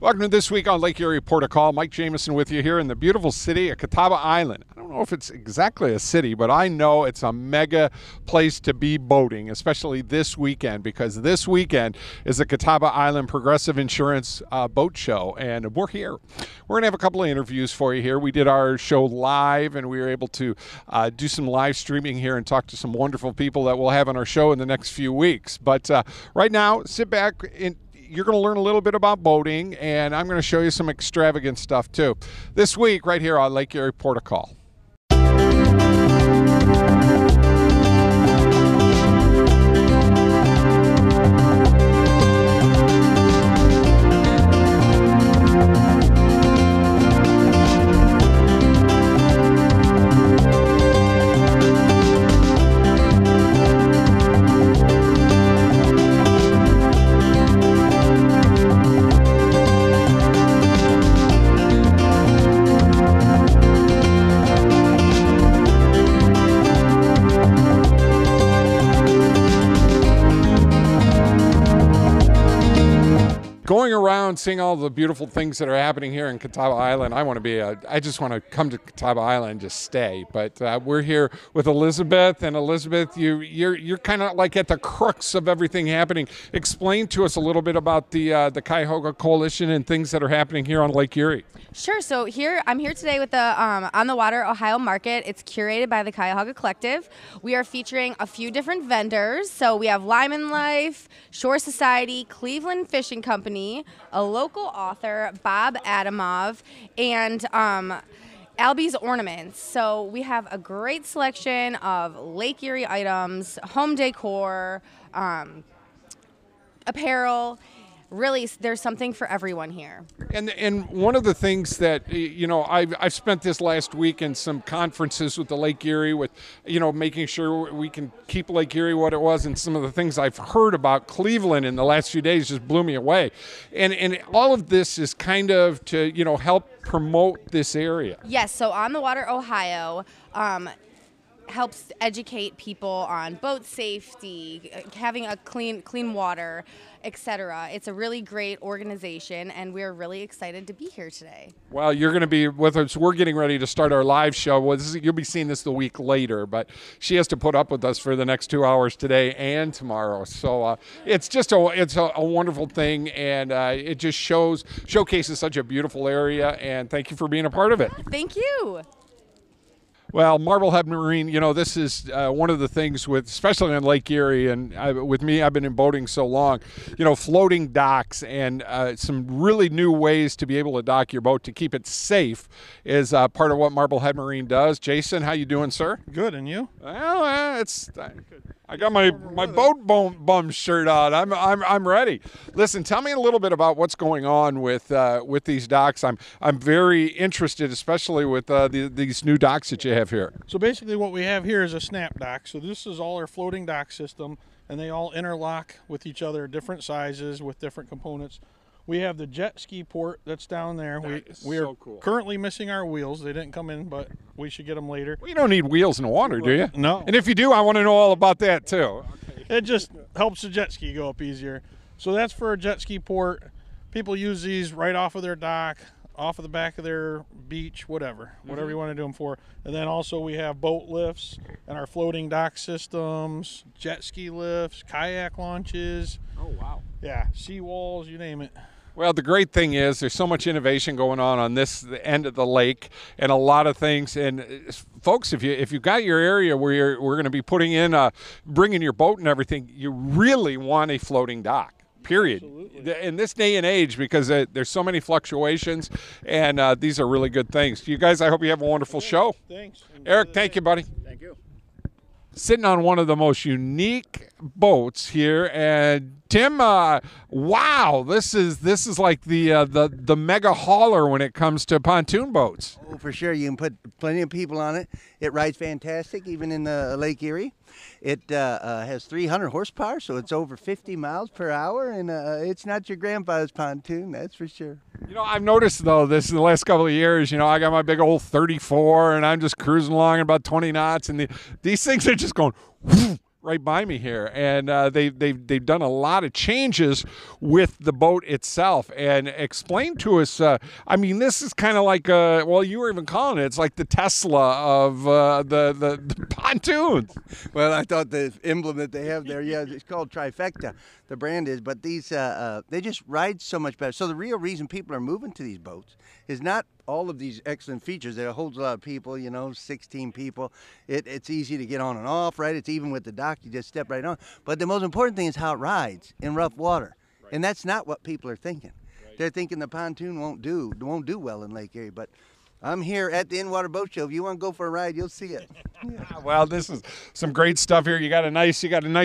Welcome to This Week on Lake Erie Port of Call. Mike Jamison with you here in the beautiful city of Catabwa Island. I don't know if it's exactly a city, but I know it's a mega place to be boating, especially this weekend, because this weekend is the Catabwa Island Progressive Insurance Boat Show, and we're here. We're going to have a couple of interviews for you here. We did our show live, and we were able to do some live streaming here and talk to some wonderful people that we'll have on our show in the next few weeks. But right now, sit back and you're going to learn a little bit about boating, and I'm going to show you some extravagant stuff too. This week, right here on Lake Erie Port of Call. Going around seeing all the beautiful things that are happening here in Catabwa Island, I just want to come to Catabwa Island and just stay. But we're here with Elizabeth, and Elizabeth, you're kind of like at the crux of everything happening. Explain to us a little bit about the Cuyahoga Coalition and things that are happening here on Lake Erie. Sure. So I'm here today with the On the Water Ohio Market. It's curated by the Cuyahoga Collective. We are featuring a few different vendors. So we have Lyman Life, Shore Society, Cleveland Fishing Company, a local author, Bob Adamov, and Albie's Ornaments. So we have a great selection of Lake Erie items, home decor, apparel. Really, there's something for everyone here. And one of the things that, I've spent this last week in some conferences with the Lake Erie with, making sure we can keep Lake Erie what it was, and some of the things I've heard about Cleveland in the last few days just blew me away. And all of this is kind of to, help promote this area. Yes, so On the Water Ohio helps educate people on boat safety, having a clean water, etc. It's a really great organization, and we're really excited to be here today. Well, you're going to be with us. We're getting ready to start our live show. Well, you'll be seeing this the week later, but she has to put up with us for the next 2 hours today and tomorrow. So it's just a wonderful thing, and it just showcases such a beautiful area, and thank you for being a part of it. Thank you. Well, Marblehead Marine, this is one of the things especially on Lake Erie, and with me, I've been in boating so long, floating docks and some really new ways to be able to dock your boat to keep it safe is part of what Marblehead Marine does. Jason, how you doing, sir? Good, and you? Well, I got my boat bum shirt on. I'm ready. Listen, tell me a little bit about what's going on with these docks. I'm very interested, especially with these new docks that you have here. So basically what we have here is a snap dock. So this is all our floating dock system, and they all interlock with each other, different sizes with different components. We have the jet ski port that's down there. We are currently missing our wheels. They didn't come in, but we should get them later. Well, you don't need wheels in the water, do you? No. And if you do, I want to know all about that too. Okay. It just helps the jet ski go up easier. So that's for a jet ski port. People use these right off of their dock, off of the back of their beach, whatever you want to do them for. And then also we have boat lifts and our floating dock systems, jet ski lifts, kayak launches. Oh, wow. Yeah, sea walls, you name it. Well, the great thing is there's so much innovation going on this end of the lake, and a lot of things. And folks, if you've got your area where we're going to be putting in, bringing your boat and everything, you really want a floating dock. Period. Absolutely. In this day and age, because there's so many fluctuations, and these are really good things. You guys, I hope you have a wonderful show. Thanks. Eric, thank you, buddy. Thank you. Sitting on one of the most unique boats here, and Tim, wow, this is like the mega hauler when it comes to pontoon boats. Oh, for sure. You can put plenty of people on it. It rides fantastic, even in the Lake Erie. It has 300 horsepower, so it's over 50 miles per hour, and it's not your grandfather's pontoon, that's for sure. I've noticed, though, this in the last couple of years, I got my big old 34, and I'm just cruising along at about 20 knots, and these things are just going whoosh, right by me here, and they've done a lot of changes with the boat itself. And explain to us, I mean, this is kind of like, well, you were even calling it, it's like the Tesla of the pontoons. Well, I thought the emblem that they have there, yeah, it's called Trifecta, the brand is, but these, they just ride so much better. So the real reason people are moving to these boats is not all of these excellent features that it holds a lot of people, 16 people. It's easy to get on and off, right? It's even with the dock, you just step right on. But the most important thing is how it rides in rough water. Right. And that's not what people are thinking. Right. They're thinking the pontoon won't do well in Lake Erie, but I'm here at the In-Water Boat Show. If you want to go for a ride, you'll see it. Well, this is some great stuff here. You got a nice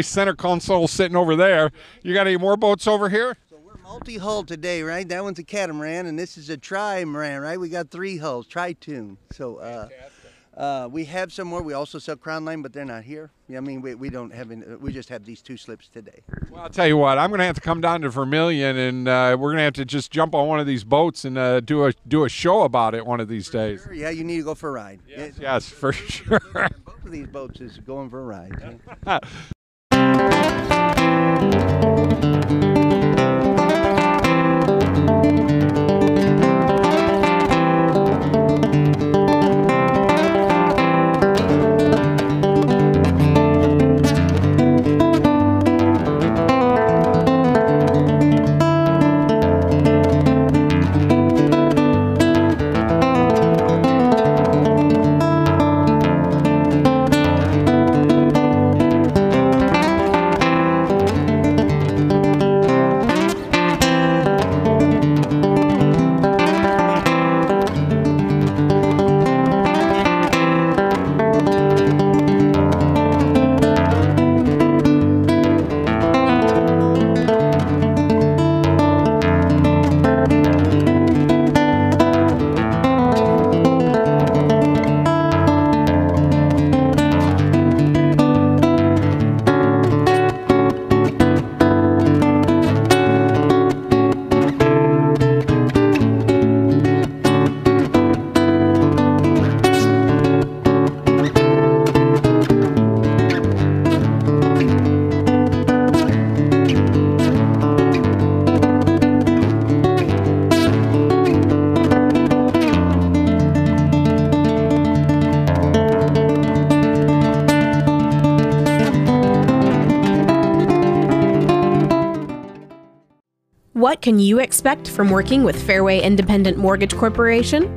center console sitting over there. You got any more boats over here? So we're multi-hull today, right? That one's a catamaran, and this is a trimaran, right? We got 3 hulls, tri-tune. So we have some more. We also sell Crown Line, but they're not here. I mean, we don't have any, we just have these 2 slips today. Well, I'll tell you what, I'm going to have to come down to Vermilion, and we're going to have to just jump on one of these boats and do a show about it one of these days. Sure. Yeah, you need to go for a ride. Yes, for sure. Both of these boats is going for a ride. What can you expect from working with Fairway Independent Mortgage Corporation?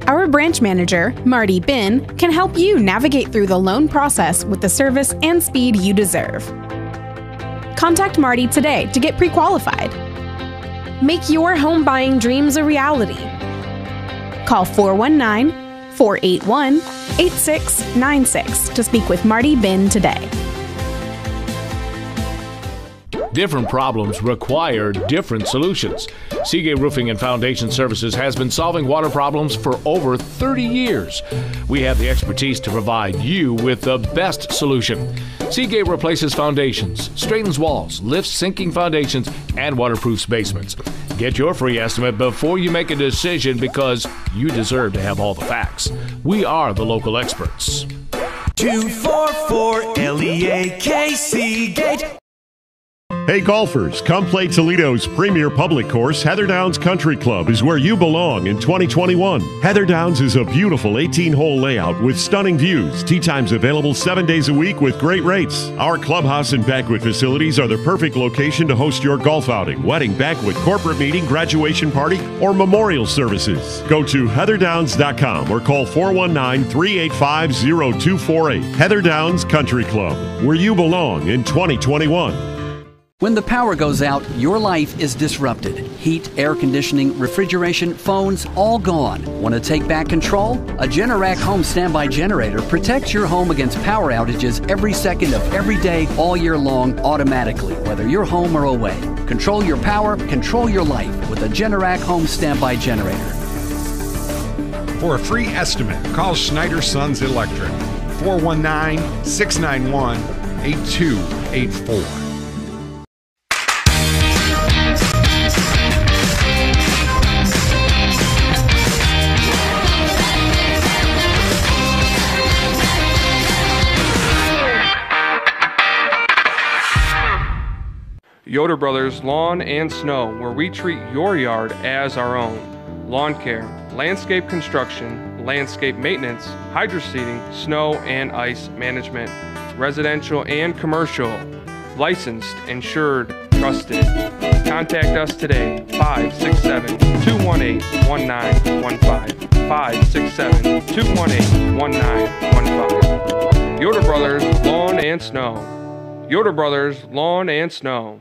Our branch manager, Marty Bin, can help you navigate through the loan process with the service and speed you deserve. Contact Marty today to get pre-qualified. Make your home buying dreams a reality. Call 419-481-8696 to speak with Marty Bin today. Different problems require different solutions. Seagate Roofing and Foundation Services has been solving water problems for over 30 years. We have the expertise to provide you with the best solution. Seagate replaces foundations, straightens walls, lifts sinking foundations, and waterproofs basements. Get your free estimate before you make a decision because you deserve to have all the facts. We are the local experts. 244 LEAK Seagate. Hey golfers, come play Toledo's premier public course. Heather Downs Country Club is where you belong in 2021. Heather Downs is a beautiful 18-hole layout with stunning views. Tee times available 7 days a week with great rates. Our clubhouse and banquet facilities are the perfect location to host your golf outing, wedding, banquet, corporate meeting, graduation party, or memorial services. Go to heatherdowns.com or call 419-385-0248. Heather Downs Country Club, where you belong in 2021. When the power goes out, your life is disrupted. Heat, air conditioning, refrigeration, phones, all gone. Want to take back control? A Generac home standby generator protects your home against power outages every second of every day, all year long, automatically, whether you're home or away. Control your power, control your life with a Generac home standby generator. For a free estimate, call Schneider Sons Electric, 419-691-8284. Yoder Brothers Lawn and Snow, where we treat your yard as our own. Lawn care, landscape construction, landscape maintenance, hydroseeding, snow and ice management, residential and commercial, licensed, insured, trusted. Contact us today, 567-218-1915, 567-218-1915. Yoder Brothers Lawn and Snow. Yoder Brothers Lawn and Snow.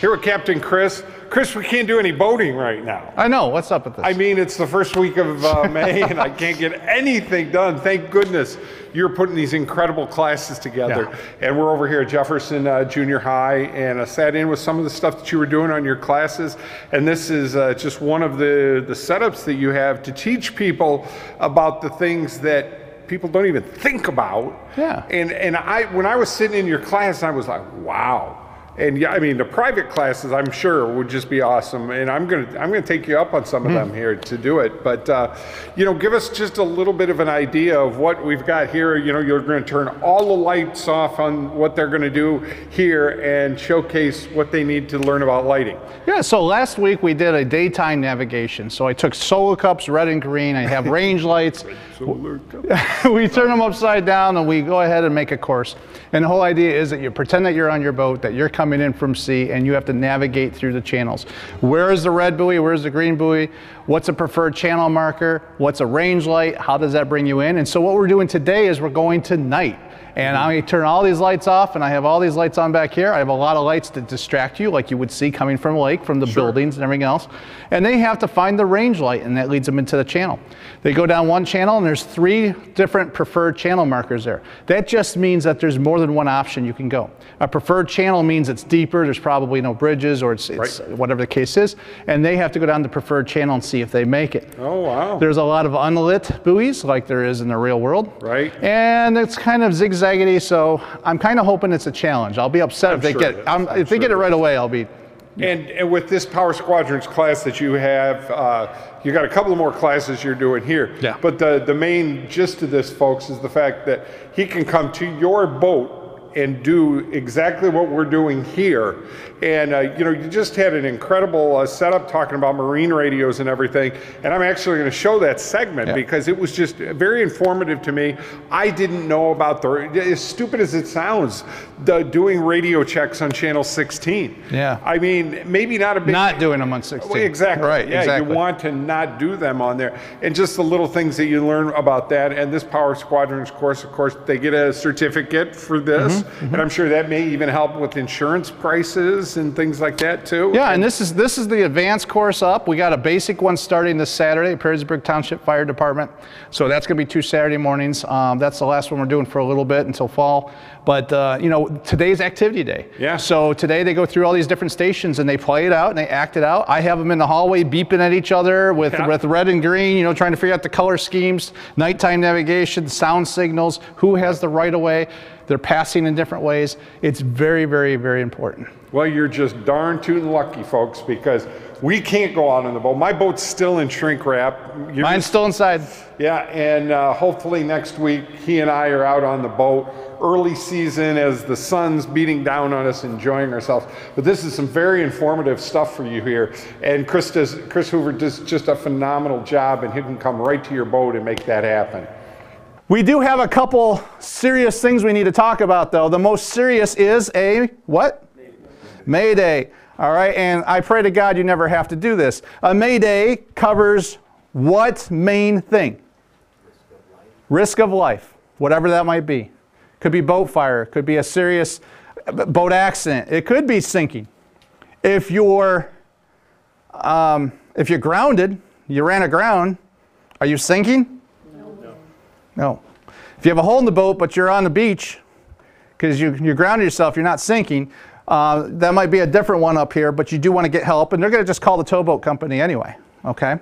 Here with Captain Chris. Chris, we can't do any boating right now. I know. What's up with this? I mean, it's the first week of May, and I can't get anything done. Thank goodness you're putting these incredible classes together. Yeah. And we're over here at Jefferson Junior High, and I sat in with some of the stuff that you were doing on your classes. And this is just one of the setups that you have to teach people about the things that people don't even think about. Yeah. And when I was sitting in your class, I was like, wow. And yeah, I mean, the private classes, I'm sure, would just be awesome. And I'm gonna take you up on some of them here to do it. But you know, give us just a little bit of an idea of what we've got here. You know, you're going to turn all the lights off on what they're going to do here and showcase what they need to learn about lighting. Yeah. So last week we did a daytime navigation. So I took solar cups, red and green. I have range lights. We turn them upside down and we go ahead and make a course. And the whole idea is that you pretend that you're on your boat, that you're coming in from sea, and you have to navigate through the channels. Where is the red buoy? Where's the green buoy? What's a preferred channel marker? What's a range light? How does that bring you in? And so what we're doing today is we're going to night. And I turn all these lights off, and I have all these lights on back here. I have a lot of lights to distract you, like you would see coming from a lake, from the buildings and everything else. And they have to find the range light, and that leads them into the channel. They go down one channel, and there's 3 different preferred channel markers there. That just means that there's more than one option you can go. A preferred channel means it's deeper, there's probably no bridges, or it's whatever the case is, and they have to go down the preferred channel and see if they make it. Oh, wow. There's a lot of unlit buoys, like there is in the real world. Right. And it's kind of zigzaggedy, so I'm kind of hoping it's a challenge. I'll be upset if they get it right away. I'll be. And with this Power Squadrons class that you have, you got a couple of more classes you're doing here. Yeah. But the main gist of this, folks, is the fact that he can come to your boat and do exactly what we're doing here. And you know, you just had an incredible setup talking about marine radios and everything. And I'm actually going to show that segment because it was just very informative to me. I didn't know about as stupid as it sounds, doing radio checks on channel 16. Yeah. I mean, maybe not a big... Not doing them on 16. Exactly. Right, yeah, exactly. You want to not do them on there. And just the little things that you learn about that. And this Power Squadrons course, of course, they get a certificate for this. And I'm sure that may even help with insurance prices and things like that too. Yeah, and this is the advanced course up. We got a basic one starting this Saturday at Perrysburg Township Fire Department. So that's going to be 2 Saturday mornings. That's the last one we're doing for a little bit until fall. But you know, today's activity day. Yeah. So today they go through all these different stations and they play it out and they act it out. I have them in the hallway beeping at each other with red and green, you know, trying to figure out the color schemes, nighttime navigation, sound signals, who has the right of way. They're passing in different ways. It's very, very, very important. Well, you're just darn tootin' lucky, folks, because we can't go out on the boat. My boat's still in shrink wrap. Mine's still inside. Yeah, and hopefully next week he and I are out on the boat early season as the sun's beating down on us, enjoying ourselves. But this is some very informative stuff for you here. And Chris Hoover does just a phenomenal job, and he can come right to your boat and make that happen. We do have a couple serious things we need to talk about, though. The most serious is a what? Mayday. All right, and I pray to God you never have to do this. A Mayday covers what main thing? Risk of life, whatever that might be. Could be boat fire, could be a serious boat accident, it could be sinking. If you're grounded, you ran aground, are you sinking? No. If you have a hole in the boat, but you're on the beach, because you're grounded yourself, you're not sinking, that might be a different one up here, but you do want to get help, and they're going to just call the towboat company anyway, okay?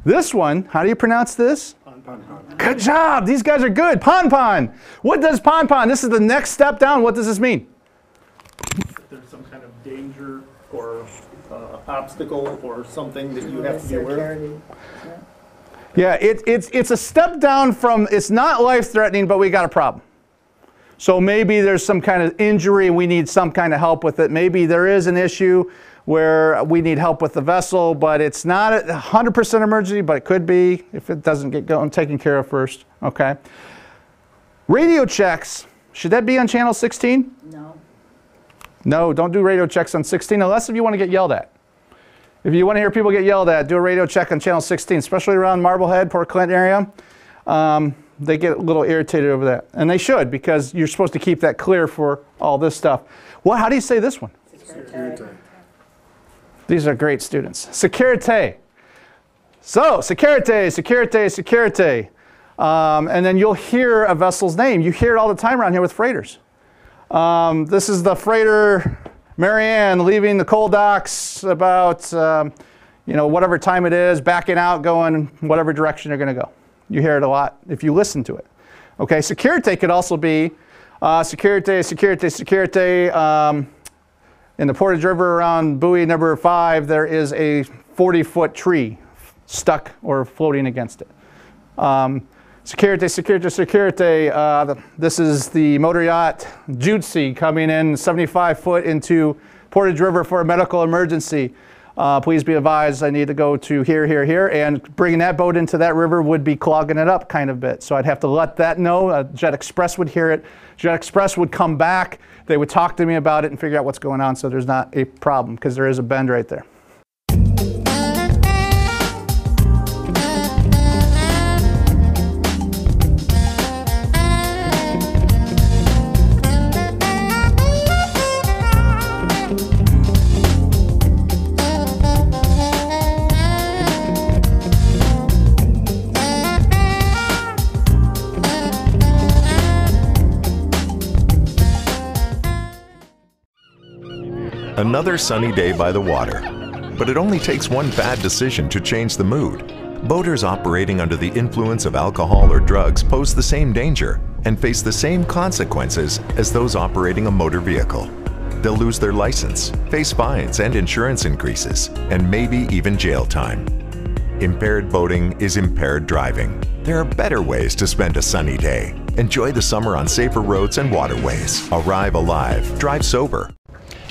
This one, how do you pronounce this? Pon. Good job, these guys are good. Pon. What does pon? This is the next step down. What does this mean? If there's some kind of danger or obstacle or something that you have to be aware of? Yeah, it's a step down from, it's not life-threatening, but we got a problem. So maybe there's some kind of injury and we need some kind of help with it. Maybe there is an issue where we need help with the vessel, but it's not a 100% emergency, but it could be if it doesn't get going, taken care of first, okay? Radio checks, should that be on channel 16? No. No, don't do radio checks on 16 unless if you want to get yelled at. If you want to hear people get yelled at, do a radio check on channel 16, especially around Marblehead, Port Clinton area. They get a little irritated over that. And they should, because you're supposed to keep that clear for all this stuff. Well, how do you say this one? Security. These are great students. Security. So, security, security, security. And then you'll hear a vessel's name. You hear it all the time around here with freighters. This is the freighter Marianne leaving the coal docks about, whatever time it is, backing out, going whatever direction they're going to go. You hear it a lot if you listen to it. Okay, security could also be security, security, security. In the Portage River around buoy number 5, there is a 40-foot tree stuck or floating against it. Security, security, security. This is the motor yacht Jutsi coming in 75 foot into Portage River for a medical emergency. Please be advised I need to go to here, here, here. And bringing that boat into that river would be clogging it up kind of bit. So I'd have to let that know. Jet Express would hear it. Jet Express would come back. They would talk to me about it and figure out what's going on so there's not a problem, because there is a bend right there. Another sunny day by the water. But it only takes one bad decision to change the mood. Boaters operating under the influence of alcohol or drugs pose the same danger and face the same consequences as those operating a motor vehicle. They'll lose their license, face fines and insurance increases, and maybe even jail time. Impaired boating is impaired driving. There are better ways to spend a sunny day. Enjoy the summer on safer roads and waterways. Arrive alive. Drive sober.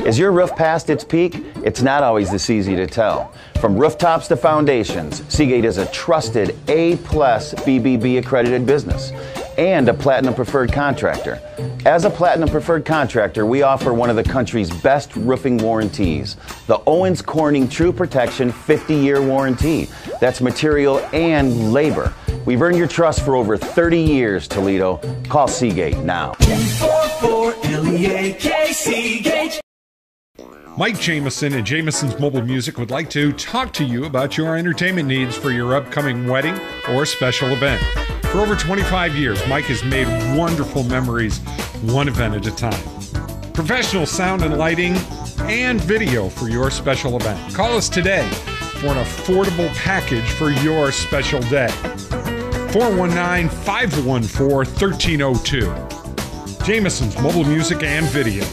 Is your roof past its peak? It's not always this easy to tell. From rooftops to foundations, Seagate is a trusted A+ BBB accredited business and a Platinum Preferred Contractor. As a Platinum Preferred Contractor, we offer one of the country's best roofing warranties, the Owens Corning True Protection 50-year warranty. That's material and labor. We've earned your trust for over 30 years, Toledo. Call Seagate now. 44 LEAK Seagate. Mike Jamieson and Jamieson's Mobile Music would like to talk to you about your entertainment needs for your upcoming wedding or special event. For over 25 years, Mike has made wonderful memories, one event at a time. Professional sound and lighting and video for your special event. Call us today for an affordable package for your special day. 419-514-1302. Jamieson's Mobile Music and Video.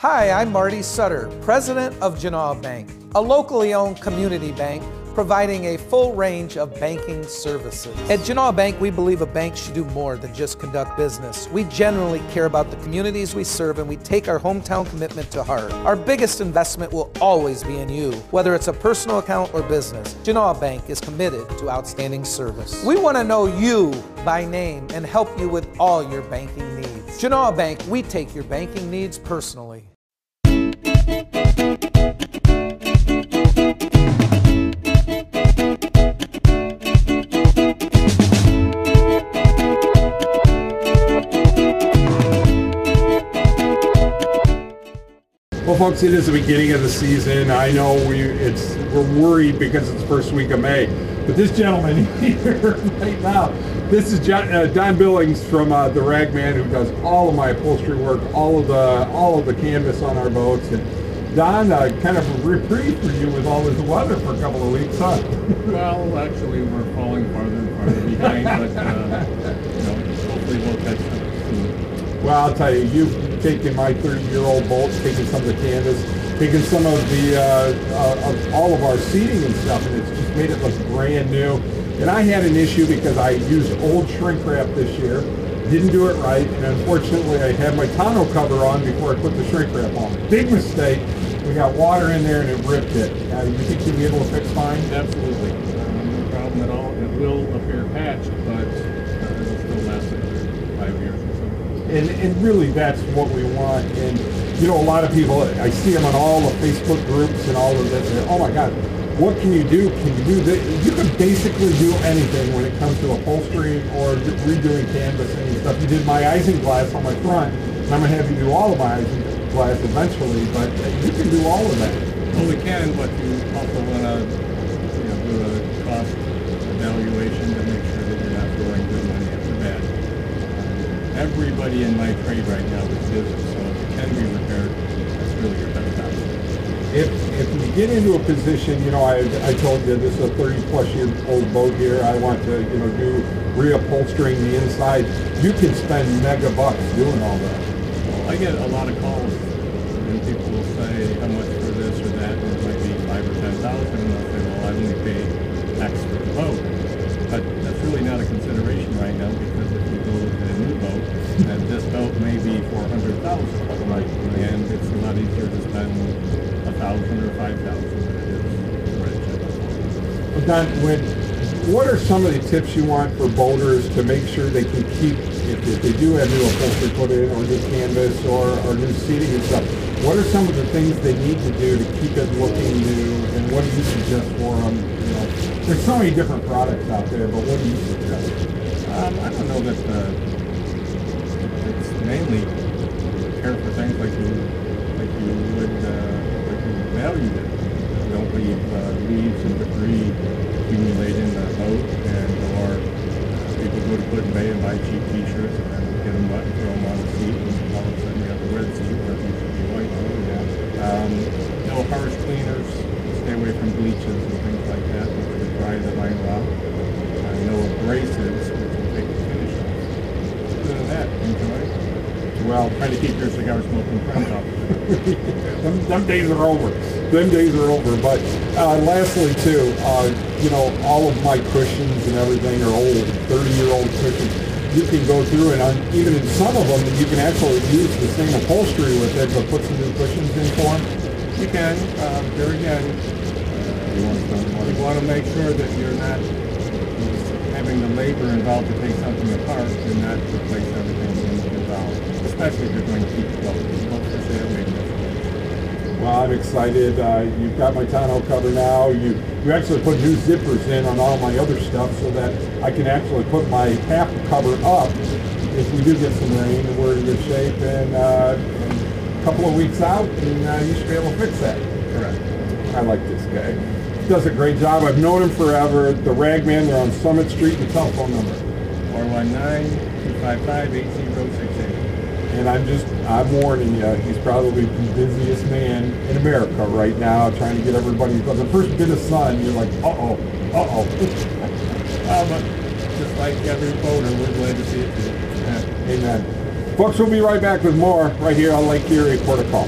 Hi, I'm Marty Sutter, President of Genoa Bank, a locally owned community bank providing a full range of banking services. At Genoa Bank, we believe a bank should do more than just conduct business. We generally care about the communities we serve, and we take our hometown commitment to heart. Our biggest investment will always be in you, whether it's a personal account or business. Genoa Bank is committed to outstanding service. We want to know you by name and help you with all your banking needs. Genoa Bank, we take your banking needs personally. Well, folks, it is the beginning of the season. I know we're worried because it's the first week of May. But this gentleman here right now, this is Don Billings from the Ragman, who does all of my upholstery work, all of the canvas on our boats. And Don, kind of a reprieve for you with all this weather for a couple of weeks, huh? Well, actually, we're falling farther and farther behind, but hopefully we'll catch up soon. Well, I'll tell you, you've taken my 30-year-old boat, taken some of the canvas, taken some of the of all of our seating and stuff, and it's just made it look brand new. And I had an issue because I used old shrink wrap this year, didn't do it right, and unfortunately I had my tonneau cover on before I put the shrink wrap on. Big mistake. We got water in there and it ripped it. You think you'll be able to fix fine? Absolutely. No problem at all. It will appear patched, but it'll still last another 5 years or so. And really that's what we want. And you know, a lot of people, I see them on all the Facebook groups and all of this, and oh my God, what can you do? Can you do this? You can basically do anything when it comes to upholstery or redoing canvassing and stuff. You did my isinglass on my front, and I'm going to have you do all of my isinglass eventually, but you can do all of that. Well, we can, but you also want to do a cost evaluation to make sure that you're not throwing good money after bad. Everybody in my trade right now is busy, so if it can be repaired, that's really your best option. If we get into a position, you know, I told you this is a 30-plus year old boat here. I want to, you know, do reupholstering the inside. You can spend mega bucks doing all that. Well, I get a lot of calls, and people will say how much for this or that, and it might be $5,000 or $10,000, and they'll say, well, I only paid X for the boat. But that's really not a consideration right now, because if you go with a new boat, and this boat may be $400,000, right? And it's a lot easier to spend $1,000 or $5,000 than it is for a jet. Well, Don, what are some of the tips you want for boaters to make sure they can keep, if they do have new upholstery put in, or new canvas, or new seating and stuff, what are some of the things they need to do to keep it looking new, and what do you suggest for them? You know, there's so many different products out there, but what do you suggest? I don't know that it's mainly care for things like you would value it. Don't leave leaves and debris accumulate in the boat, and or people go to Put in Bay and buy cheap t-shirts and then get them wet and throw them on the seat, and all of a sudden you have a red seat where it used to be white. No harsh cleaners, stay away from bleaches and things like that, which would dry the vinyl out. No abrasives, which will take the finish off. Other than that, enjoy. Well, try to keep your cigar smoking friends off. Them days are over. Them days are over. But lastly, too, you know, all of my cushions and everything are old, 30-year-old cushions. You can go through and even in some of them, you can actually use the same upholstery with it, but put some new cushions in for them. You can. There again, you want to make sure that you're not having the labor involved to take something apart and not replace everything involved, especially if you're going to keep it going. Well, I'm excited. You've got my tonneau cover now. You actually put new zippers in on all my other stuff so that I can actually put my half cover up if we do get some rain and we're in good shape. And a couple of weeks out, and you should be able to fix that. Correct. I like this guy. He does a great job. I've known him forever. The Ragman, they're on Summit Street. The telephone number 419-255-8068. And I'm warning you, he's probably the busiest man in America right now, trying to get everybody, because the first bit of sun, you're like, uh-oh. But just like every boater, we're glad to see it too. Yeah. Amen. Folks, we'll be right back with more right here on Lake Erie, Port of Call.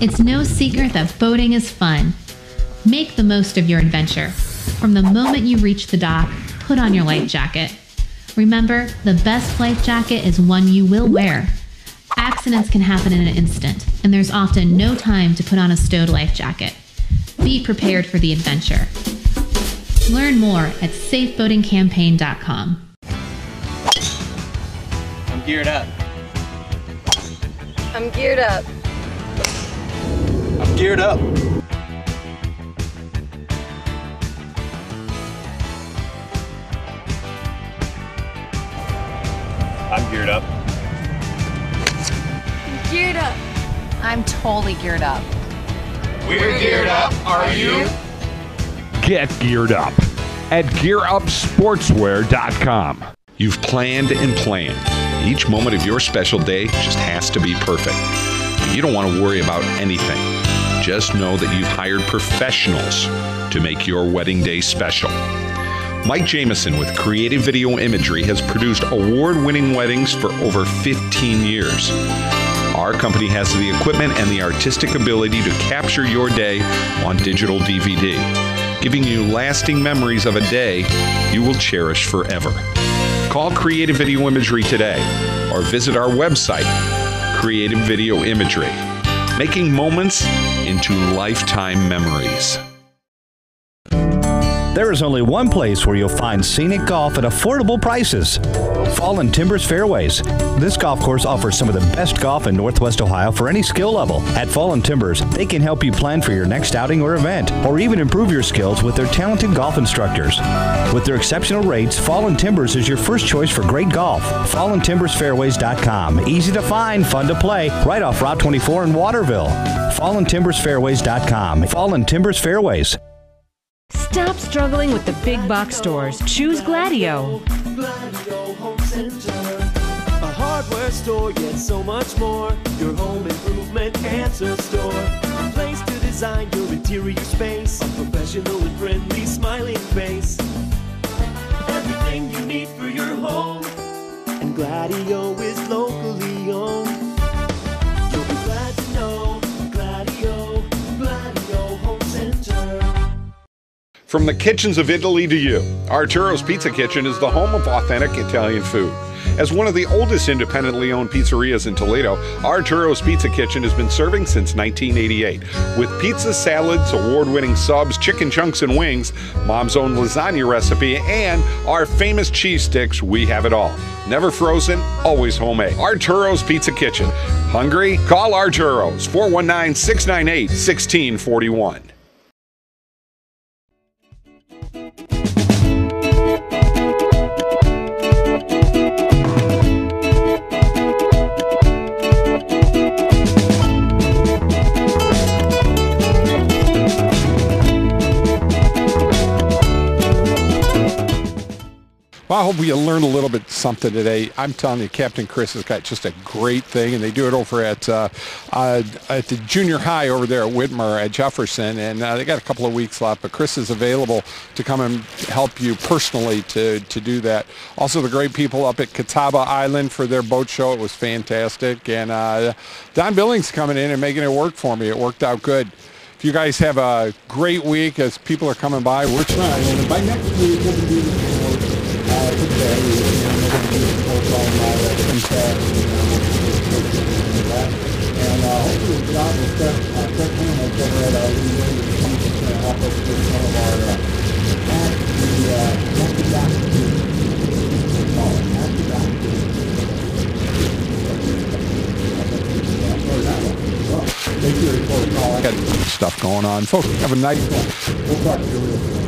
It's no secret that boating is fun. Make the most of your adventure. From the moment you reach the dock, put on your life jacket. Remember, the best life jacket is one you will wear. Accidents can happen in an instant, and there's often no time to put on a stowed life jacket. Be prepared for the adventure. Learn more at safeboatingcampaign.com. I'm geared up. I'm geared up. I'm geared up. I'm geared up. I'm geared up. I'm totally geared up. We're geared up. Are you? Get geared up at GearUpSportswear.com. You've planned and planned. Each moment of your special day just has to be perfect. You don't want to worry about anything. Just know that you've hired professionals to make your wedding day special. Mike Jameson with Creative Video Imagery has produced award-winning weddings for over 15 years. Our company has the equipment and the artistic ability to capture your day on digital DVD, giving you lasting memories of a day you will cherish forever. Call Creative Video Imagery today or visit our website, Creative Video Imagery, making moments into lifetime memories. There is only one place where you'll find scenic golf at affordable prices. Fallen Timbers Fairways. This golf course offers some of the best golf in Northwest Ohio for any skill level. At Fallen Timbers, they can help you plan for your next outing or event, or even improve your skills with their talented golf instructors. With their exceptional rates, Fallen Timbers is your first choice for great golf. FallenTimbersFairways.com. Easy to find, fun to play, right off Route 24 in Waterville. FallenTimbersFairways.com. Fallen Timbers Fairways. Stop struggling with the big box stores. Choose Gladio. Gladio Home Center. A hardware store, yet so much more. Your home improvement answer store. A place to design your interior space. A professional and friendly smiling face. Everything you need for your home. And Gladio is locally owned. You'll be glad to know Gladio Home Center. From the kitchens of Italy to you, Arturo's Pizza Kitchen is the home of authentic Italian food. As one of the oldest independently owned pizzerias in Toledo, Arturo's Pizza Kitchen has been serving since 1988. With pizza, salads, award-winning subs, chicken chunks and wings, Mom's own lasagna recipe, and our famous cheese sticks, we have it all. Never frozen, always homemade. Arturo's Pizza Kitchen. Hungry? Call Arturo's, 419-698-1641. Well, I hope you learned a little bit something today. I'm telling you, Captain Chris has got just a great thing, and they do it over at the junior high over there at Whitmer at Jefferson, and they got a couple of weeks left, but Chris is available to come and help you personally to do that. Also, the great people up at Catawba Island for their boat show. It was fantastic, and Don Billings coming in and making it work for me. It worked out good. If you guys have a great week as people are coming by, we're trying, and by next week we'll be doing got stuff going on. Folks, have a nice one. We'll talk to you.